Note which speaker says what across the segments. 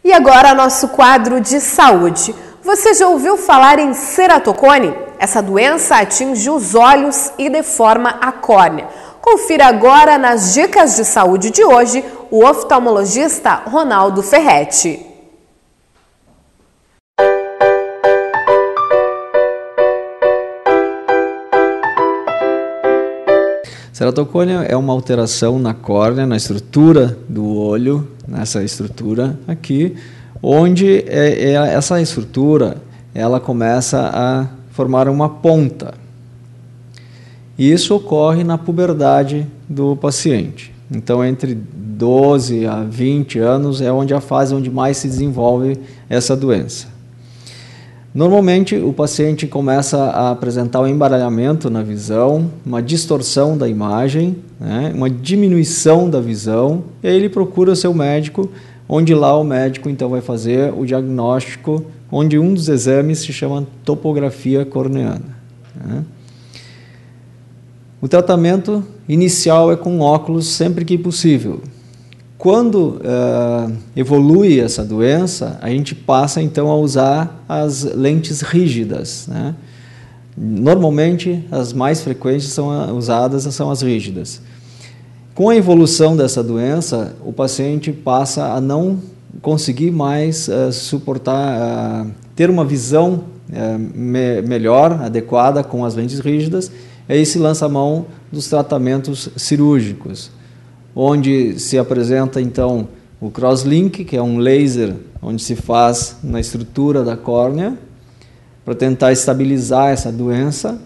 Speaker 1: E agora nosso quadro de saúde. Você já ouviu falar em ceratocone? Essa doença atinge os olhos e deforma a córnea. Confira agora nas dicas de saúde de hoje o oftalmologista Ronaldo Ferretti.
Speaker 2: Ceratocone é uma alteração na córnea, na estrutura do olho, nessa estrutura aqui, onde essa estrutura ela começa a formar uma ponta. E isso ocorre na puberdade do paciente. Então, entre 12 a 20 anos é onde a fase onde mais se desenvolve essa doença. Normalmente, o paciente começa a apresentar um embaralhamento na visão, uma distorção da imagem, né, uma diminuição da visão, e aí ele procura o seu médico, onde lá o médico então vai fazer o diagnóstico, onde um dos exames se chama topografia corneana. Né. O tratamento inicial é com óculos sempre que possível. Quando evolui essa doença, a gente passa então a usar as lentes rígidas, né? Normalmente, as mais frequentes usadas são as rígidas. Com a evolução dessa doença, o paciente passa a não conseguir mais suportar, ter uma visão melhor, adequada com as lentes rígidas, e aí se lança a mão dos tratamentos cirúrgicos, onde se apresenta então o crosslink, que é um laser onde se faz na estrutura da córnea para tentar estabilizar essa doença,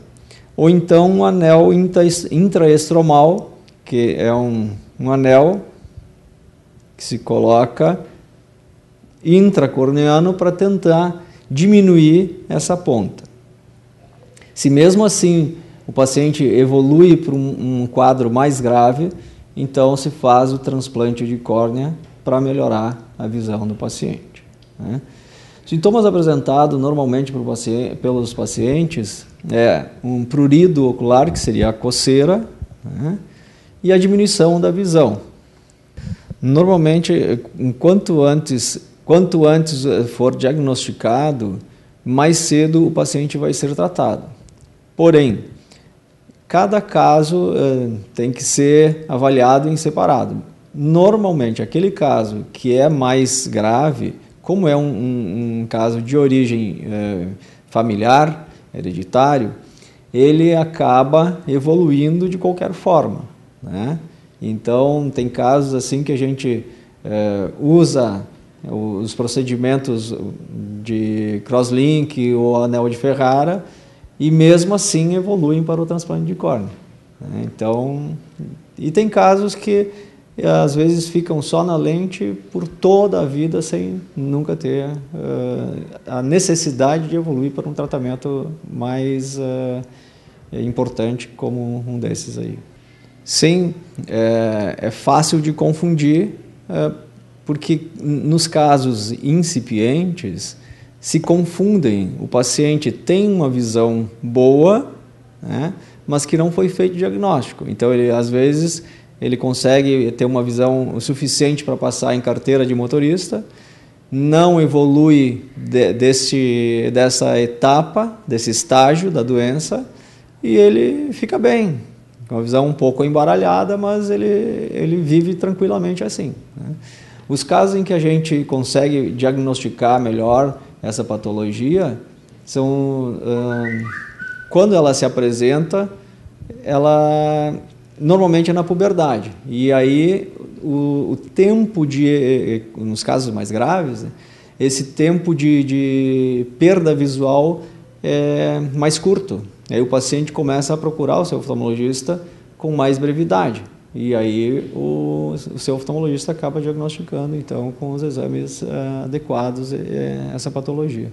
Speaker 2: ou então um anel intraestromal, que é um anel que se coloca intracorneano para tentar diminuir essa ponta. Se mesmo assim o paciente evolui para um quadro mais grave, então se faz o transplante de córnea para melhorar a visão do paciente. Né? Sintomas apresentados normalmente pelos pacientes é um prurido ocular, que seria a coceira, né? E a diminuição da visão. Normalmente, quanto antes for diagnosticado, mais cedo o paciente vai ser tratado. Porém, cada caso tem que ser avaliado em separado. Normalmente, aquele caso que é mais grave, como é um caso de origem familiar, hereditário, ele acaba evoluindo de qualquer forma. Né? Então, tem casos assim que a gente usa os procedimentos de crosslink ou anel de Ferrara, e mesmo assim evoluem para o transplante de córnea. Então, e tem casos que às vezes ficam só na lente por toda a vida sem nunca ter a necessidade de evoluir para um tratamento mais importante como um desses aí. Sim, é fácil de confundir, porque nos casos incipientes se confundem. O paciente tem uma visão boa, né, mas que não foi feito diagnóstico. Então, às vezes, ele consegue ter uma visão o suficiente para passar em carteira de motorista, não evolui dessa etapa, desse estágio da doença, e ele fica bem, com uma visão um pouco embaralhada, mas ele vive tranquilamente assim. Né. Os casos em que a gente consegue diagnosticar melhor essa patologia são quando ela se apresenta, ela normalmente é na puberdade, e aí o tempo nos casos mais graves, esse tempo de perda visual é mais curto. Aí o paciente começa a procurar o seu oftalmologista com mais brevidade, e aí o seu oftalmologista acaba diagnosticando então com os exames adequados essa patologia.